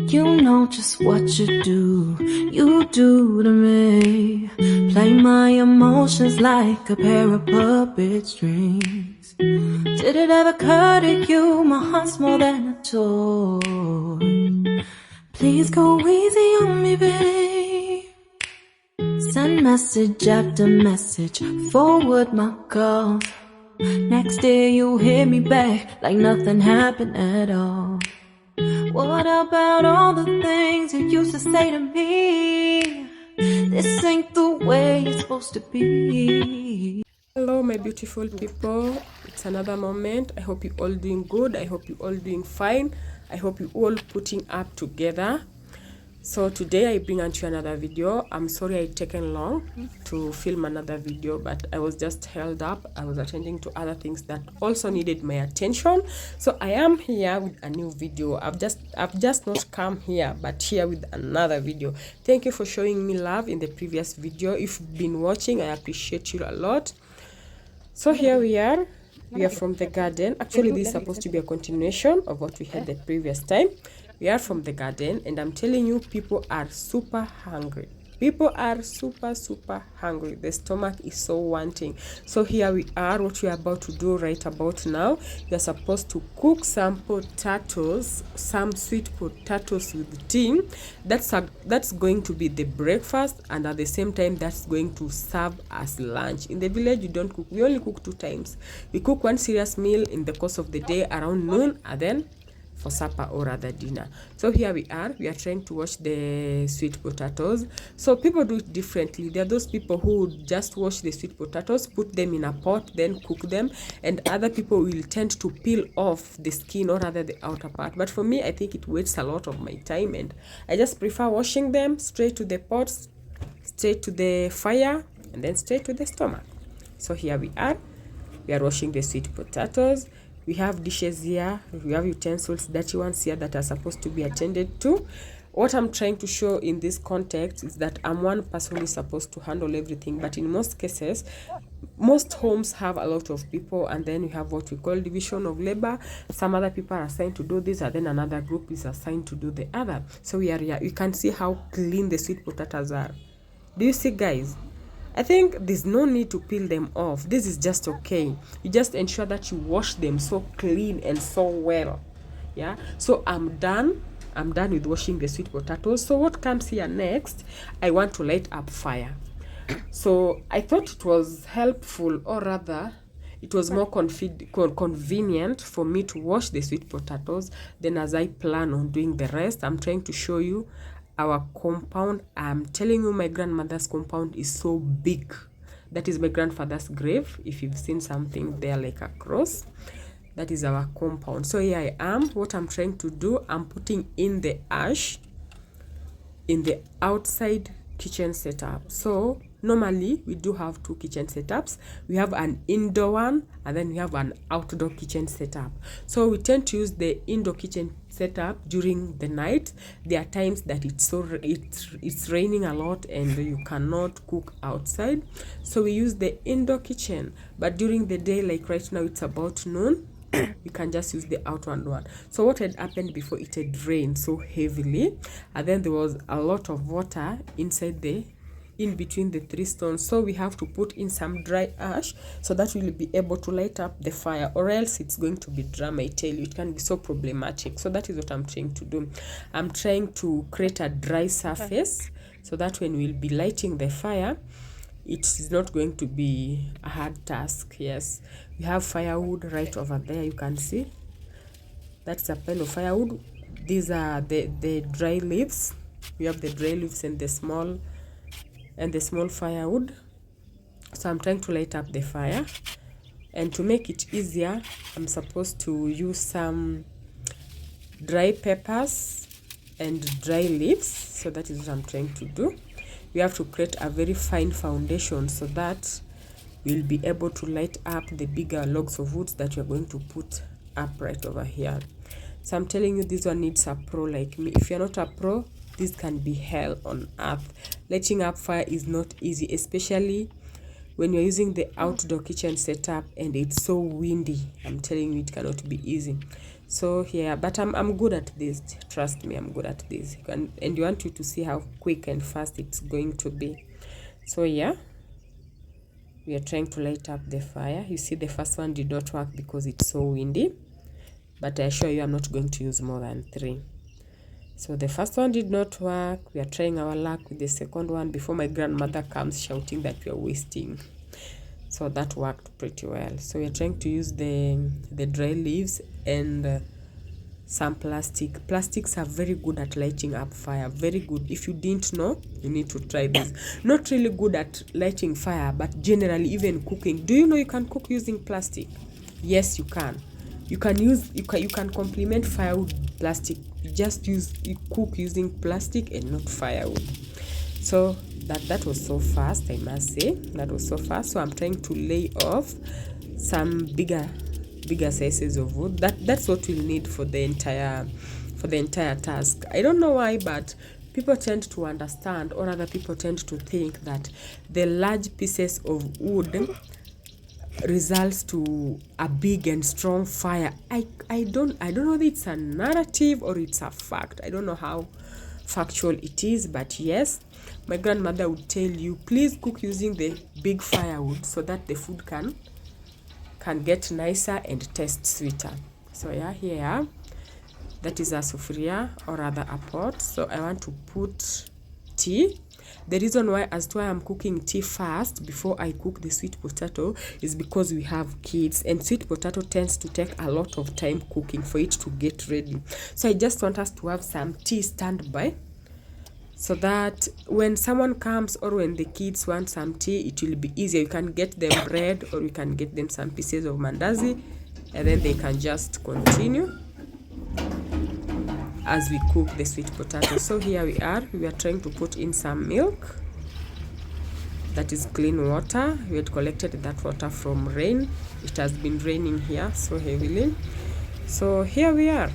You know just what you do to me. Play my emotions like a pair of puppet strings. Did it ever occur to you my heart's more than a toy? Please go easy on me, babe. Send message after message, forward my calls. Next day you hit me back like nothing happened at all. What about all the things you used to say to me? This ain't the way it's supposed to be. Hello my beautiful people, it's another moment. I hope you all doing good. I hope you all doing fine. I hope you all putting up together. So today I bring onto you another video. I'm sorry I taken long to film another video, but I was just held up. I was attending to other things that also needed my attention. So I am here with a new video. I've just not come here, but here with another video. Thank you for showing me love in the previous video. If you've been watching, I appreciate you a lot. So here we are from the garden. Actually, this is supposed to be a continuation of what we had the previous time. We are from the garden, and I'm telling you, people are super hungry. People are super hungry. The stomach is so wanting. So here we are. What we are about to do right about now, you're supposed to cook some potatoes, some sweet potatoes with tea. That's going to be the breakfast, and at the same time that's going to serve as lunch. In the village we don't cook. We only cook 2 times. We cook one serious meal in the course of the day around noon, and then for supper or rather dinner. So here we are trying to wash the sweet potatoes. So people do it differently. There are those people who just wash the sweet potatoes, put them in a pot, then cook them, and other people will tend to peel off the skin or rather the outer part. But for me, I think it wastes a lot of my time, and I just prefer washing them straight to the pot, straight to the fire, and then straight to the stomach. So here we are washing the sweet potatoes. We have dishes here, we have utensils, dirty ones here that are supposed to be attended to. What I'm trying to show in this context is that I'm one person who is supposed to handle everything, but in most cases, most homes have a lot of people, and then we have what we call division of labor. Some other people are assigned to do this, and then another group is assigned to do the other. So we are here. You can see how clean the sweet potatoes are. Do you see, guys? I think there's no need to peel them off. This is just okay. You just ensure that you wash them so clean and so well. Yeah. So I'm done with washing the sweet potatoes. So what comes here next, I want to light up fire. So I thought it was helpful, or rather it was more convenient for me to wash the sweet potatoes. Then as I plan on doing the rest, I'm trying to show you our compound. I'm telling you, my grandmother's compound is so big. That is my grandfather's grave. If you've seen something there like a cross, that is our compound. So here I am. What I'm trying to do, I'm putting in the ash in the outside kitchen setup. So normally we do have 2 kitchen setups. We have an indoor one, and then we have an outdoor kitchen setup. So we tend to use the indoor kitchen setup during the night. There are times that it's raining a lot and you cannot cook outside, so we use the indoor kitchen. But during the day, like right now it's about noon, you can just use the outward one. So what had happened before, it had rained so heavily, and then there was a lot of water inside in between the 3 stones. So we have to put in some dry ash so that we'll be able to light up the fire, or else it's going to be drama. I tell you, it can be so problematic. So that is what I'm trying to do. I'm trying to create a dry surface so that when we'll be lighting the fire, it is not going to be a hard task. Yes, we have firewood right over there. You can see that's a pile of firewood. These are the dry leaves. We have the dry leaves and the small firewood. So I'm trying to light up the fire, and to make it easier, I'm supposed to use some dry peppers and dry leaves. So that is what I'm trying to do. We have to create a very fine foundation so that we'll be able to light up the bigger logs of wood that we're going to put up right over here. So I'm telling you, this one needs a pro like me. If you're not a pro, this can be hell on earth. Lighting up fire is not easy, especially when you're using the outdoor kitchen setup and it's so windy. I'm telling you, it cannot be easy. So yeah, but I'm good at this, trust me, I'm good at this. And you want you to see how quick and fast it's going to be. So yeah, we are trying to light up the fire. You see the first one did not work because it's so windy, but I assure you I'm not going to use more than 3. So the first one did not work. We are trying our luck with the second one before my grandmother comes shouting that we are wasting. So that worked pretty well. So we are trying to use the dry leaves and some plastic. Plastics are very good at lighting up fire, very good. If you didn't know, you need to try this. Not really good at lighting fire, but generally even cooking. Do you know you can cook using plastic? Yes, you can. You can complement firewood with plastic. You cook using plastic and not firewood. So that was so fast, I must say. That was so fast. So I'm trying to lay off some bigger sizes of wood. That's what we'll need for the entire task. I don't know why, but people tend to understand, or other people tend to think that the large pieces of wood results to a big and strong fire. I don't know if it's a narrative or it's a fact. I don't know how factual it is, but yes, my grandmother would tell you, please cook using the big firewood so that the food can get nicer and taste sweeter. So yeah, here that is a sufuria, or rather a pot. So I want to put tea. The reason why I'm cooking tea first before I cook the sweet potato is because we have kids, and sweet potato tends to take a lot of time cooking for it to get ready. So I just want us to have some tea standby, so that when someone comes or when the kids want some tea, it will be easier. You can get them bread, or you can get them some pieces of mandazi, and then they can just continue as we cook the sweet potato. So here we are trying to put in some milk. That is clean water. We had collected that water from rain. It has been raining here so heavily. So here we are.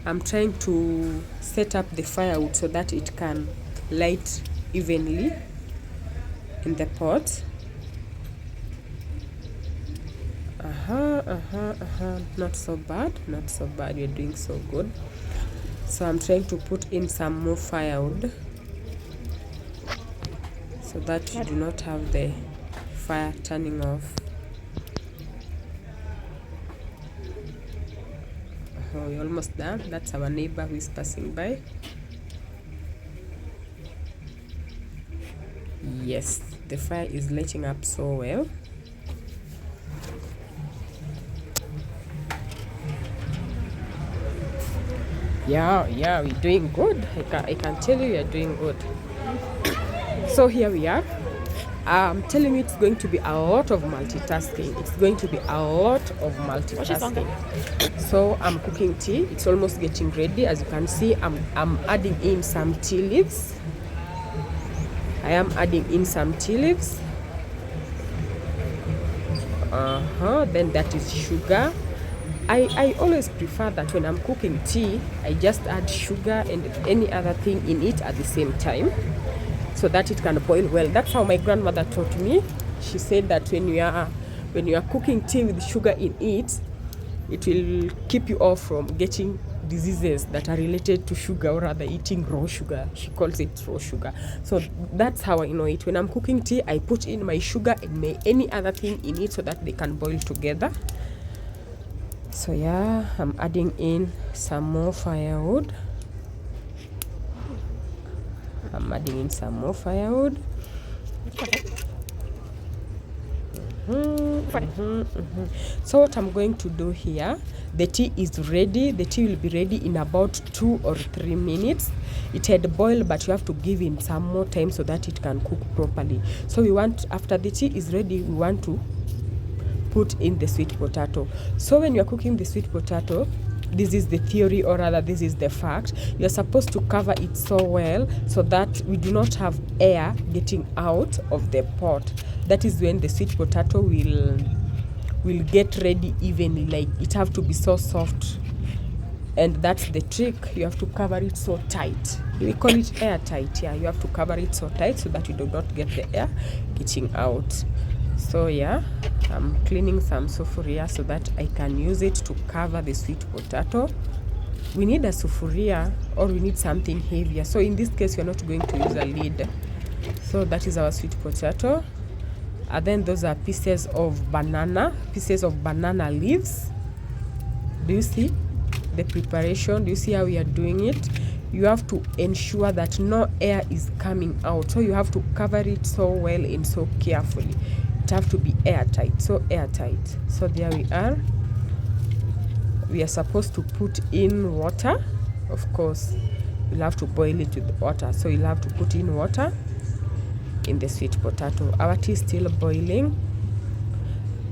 I'm trying to set up the firewood so that it can light evenly in the pot. Not so bad, you're doing so good. So I'm trying to put in some more firewood so that you do not have the fire turning off. We're almost done. That's our neighbor who is passing by. Yes, the fire is lighting up so well. Yeah, we're doing good. I can tell you, you're doing good. So here we are. I'm telling you, it's going to be a lot of multitasking. So I'm cooking tea. It's almost getting ready. As you can see, I'm adding in some tea leaves. Then that is sugar. I always prefer that when I'm cooking tea, I just add sugar and any other thing in it at the same time, so that it can boil well. That's how my grandmother taught me. She said that when you are cooking tea with sugar in it, it will keep you off from getting diseases that are related to sugar, or rather eating raw sugar. She calls it raw sugar. So that's how I know it. When I'm cooking tea, I put in my sugar and any other thing in it so that they can boil together. So yeah, I'm adding in some more firewood. So what I'm going to do here, the tea is ready. The tea will be ready in about 2 or 3 minutes. It had boiled, but you have to give it some more time so that it can cook properly. So after the tea is ready, we want to put in the sweet potato. So when you're cooking the sweet potato, this is the theory, or rather this is the fact, you're supposed to cover it so well so that we do not have air getting out of the pot. That is when the sweet potato will get ready evenly. Like, it have to be so soft, and that's the trick. You have to cover it so tight. We call it airtight. Yeah, you have to cover it so tight so that you do not get the air getting out. So yeah, I'm cleaning some sufuria so that I can use it to cover the sweet potato. We need a sufuria or we need something heavier. So in this case, you're not going to use a lid. So that is our sweet potato. And then those are pieces of banana leaves. Do you see the preparation? Do you see how we are doing it? You have to ensure that no air is coming out. So you have to cover it so well and so carefully. It have to be airtight, so airtight. So there we are. We are supposed to put in water. Of course, you'll have to boil it with water. So you'll have to put in water in the sweet potato. Our tea is still boiling.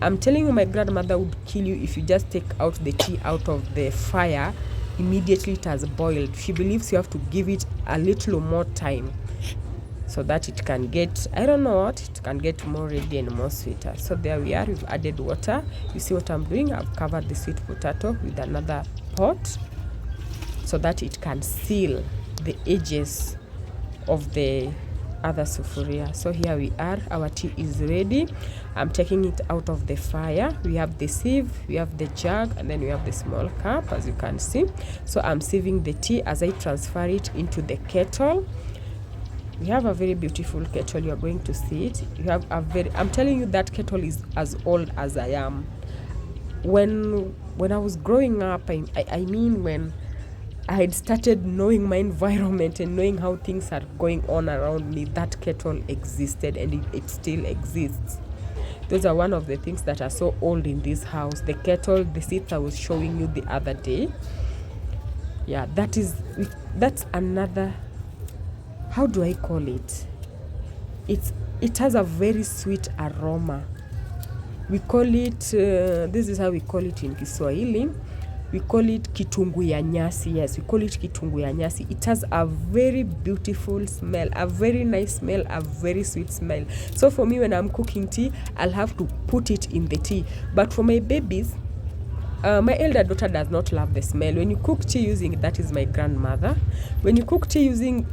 I'm telling you, my grandmother would kill you if you just take out the tea out of the fire immediately it has boiled. She believes you have to give it a little more time so that it can get, I don't know what, it can get more ready and more sweeter. So there we are, we've added water. You see what I'm doing? I've covered the sweet potato with another pot so that it can seal the edges of the other sufuria. So here we are, our tea is ready. I'm taking it out of the fire. We have the sieve, we have the jug, and then we have the small cup, as you can see. So I'm sieving the tea as I transfer it into the kettle. We have a very beautiful kettle. You're going to see it. You have a very, I'm telling you, that kettle is as old as I am. When I was growing up, I mean when I had started knowing my environment and knowing how things are going on around me, that kettle existed, and it still exists. Those are one of the things that are so old in this house. The kettle, the seats I was showing you the other day. Yeah, that's another, how do I call it? It has a very sweet aroma. We call it, this is how we call it in Kiswahili. We call it kitungu ya nyasi. Yes, we call it kitungu ya nyasi. It has a very beautiful smell, a very nice smell, a very sweet smell. So for me, when I'm cooking tea, I'll have to put it in the tea. But for my babies, my elder daughter does not love the smell. When you cook tea using, that is my grandmother. When you cook tea using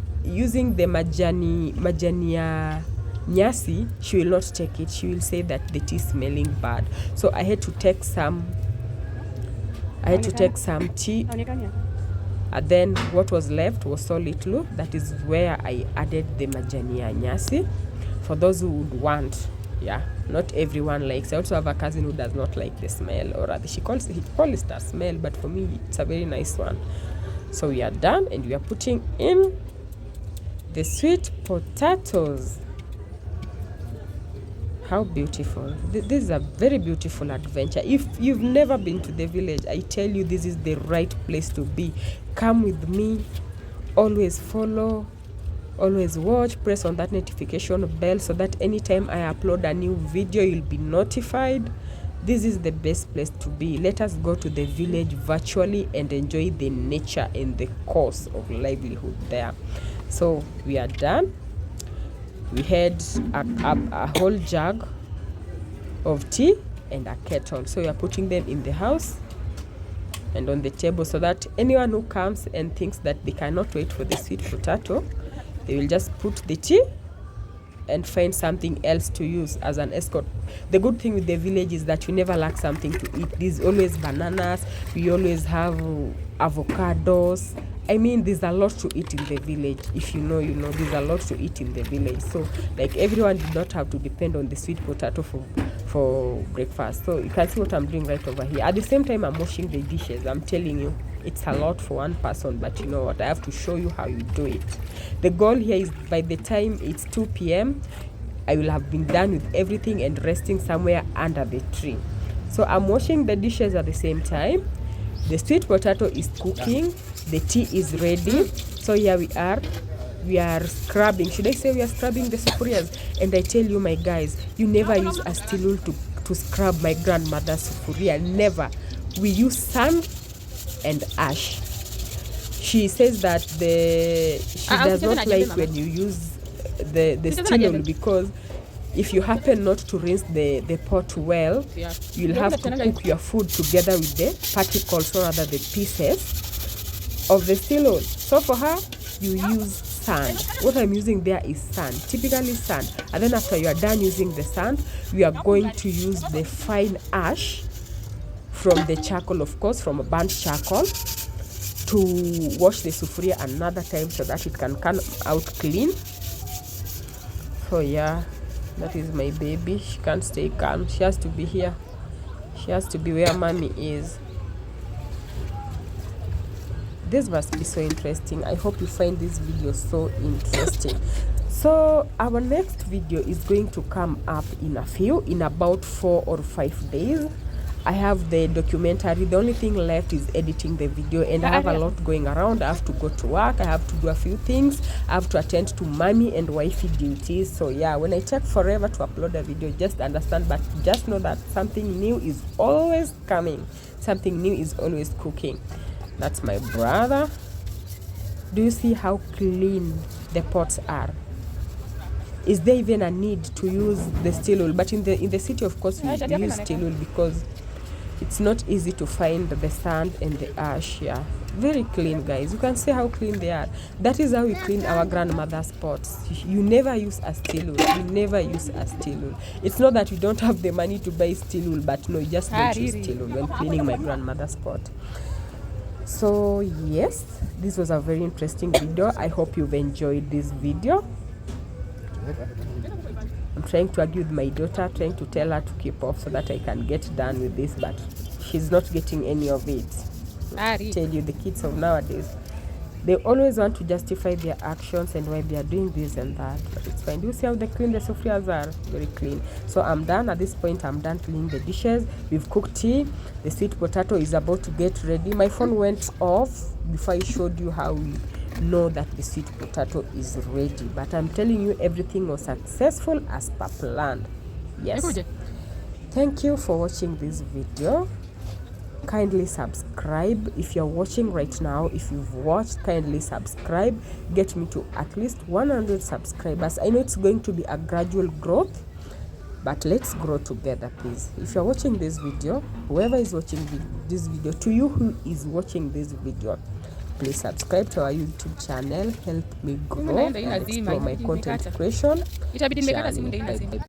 the majani ya nyasi, she will not take it. She will say that the tea is smelling bad. So I had to take some tea, and then what was left was so little. That is where I added the majani ya nyasi for those who would want. Yeah, not everyone likes. I also have a cousin who does not like the smell, or rather he calls it a smell, but for me it's a very nice one. So we are done, and we are putting in the sweet potatoes. How beautiful. This is a very beautiful adventure. If you've never been to the village, I tell you, this is the right place to be. Come with me. Always follow. Always watch. Press on that notification bell so that anytime I upload a new video, you'll be notified. This is the best place to be. Let us go to the village virtually and enjoy the nature and the course of livelihood there. So we are done. We had a whole jug of tea and a kettle. So we are putting them in the house and on the table so that anyone who comes and thinks that they cannot wait for the sweet potato, they will just put the tea and find something else to use as an escort. The good thing with the village is that you never lack something to eat. There's always bananas. We always have avocados. I mean, there's a lot to eat in the village. If you know, you know, there's a lot to eat in the village. So, like, everyone did not have to depend on the sweet potato for breakfast. So, you can see what I'm doing right over here. At the same time, I'm washing the dishes. I'm telling you, it's a lot for one person, but you know what? I have to show you how you do it. The goal here is by the time it's 2 p.m., I will have been done with everything and resting somewhere under the tree. So, I'm washing the dishes at the same time. The sweet potato is cooking. The tea is ready. So here we are scrubbing. Should I say we are scrubbing the sufurias? And I tell you, my guys, you never use a steel to scrub my grandmother's sufuria. Never. We use sand and ash. She says that she does not like when you use the steel because if you happen not to rinse the pot well, you'll have to cook your food together with the particles, or rather the pieces of the steel. So for her, you use sand. What I'm using there is sand, typically sand. And then after you are done using the sand, we are going to use the fine ash from the charcoal, of course, from a burnt charcoal, to wash the sufuria another time so that it can come out clean. So yeah, that is my baby. She can't stay calm. She has to be here. She has to be where mommy is. This must be so interesting. I hope you find this video so interesting. So our next video is going to come up in about 4 or 5 days. I have the documentary. The only thing left is editing the video, and I have a lot going around. I have to go to work. I have to do a few things. I have to attend to mommy and wifey duties. So yeah, when I take forever to upload a video, just understand, but just know that something new is always coming. Something new is always cooking. That's my brother. Do you see how clean the pots are? Is there even a need to use the steel wool? But in the city, of course, we use steel wool because it's not easy to find the sand and the ash. Yeah, very clean, guys. You can see how clean they are. That is how we clean our grandmother's pots. You never use a steel wool. You never use a steel wool. It's not that you don't have the money to buy steel wool, but no, you just don't use steel wool when cleaning my grandmother's pot. So yes, this was a very interesting video. I hope you've enjoyed this video. I'm trying to argue with my daughter, trying to tell her to keep off so that I can get done with this, but she's not getting any of it. I tell you, the kids of nowadays, they always want to justify their actions and why they are doing this and that, but it's fine. Do you see how the clean the sufrias are? Very clean. So I'm done. At this point, I'm done cleaning the dishes. We've cooked tea. The sweet potato is about to get ready. My phone went off before I showed you how we know that the sweet potato is ready, but I'm telling you, everything was successful as per plan. Yes. Thank you for watching this video. Kindly subscribe if you're watching right now. If you've watched, kindly subscribe. Get me to at least 100 subscribers. I know it's going to be a gradual growth, but let's grow together, please. If you're watching this video, whoever is watching this video, to you who is watching this video, please subscribe to our YouTube channel. Help me grow and explore my content creation channel.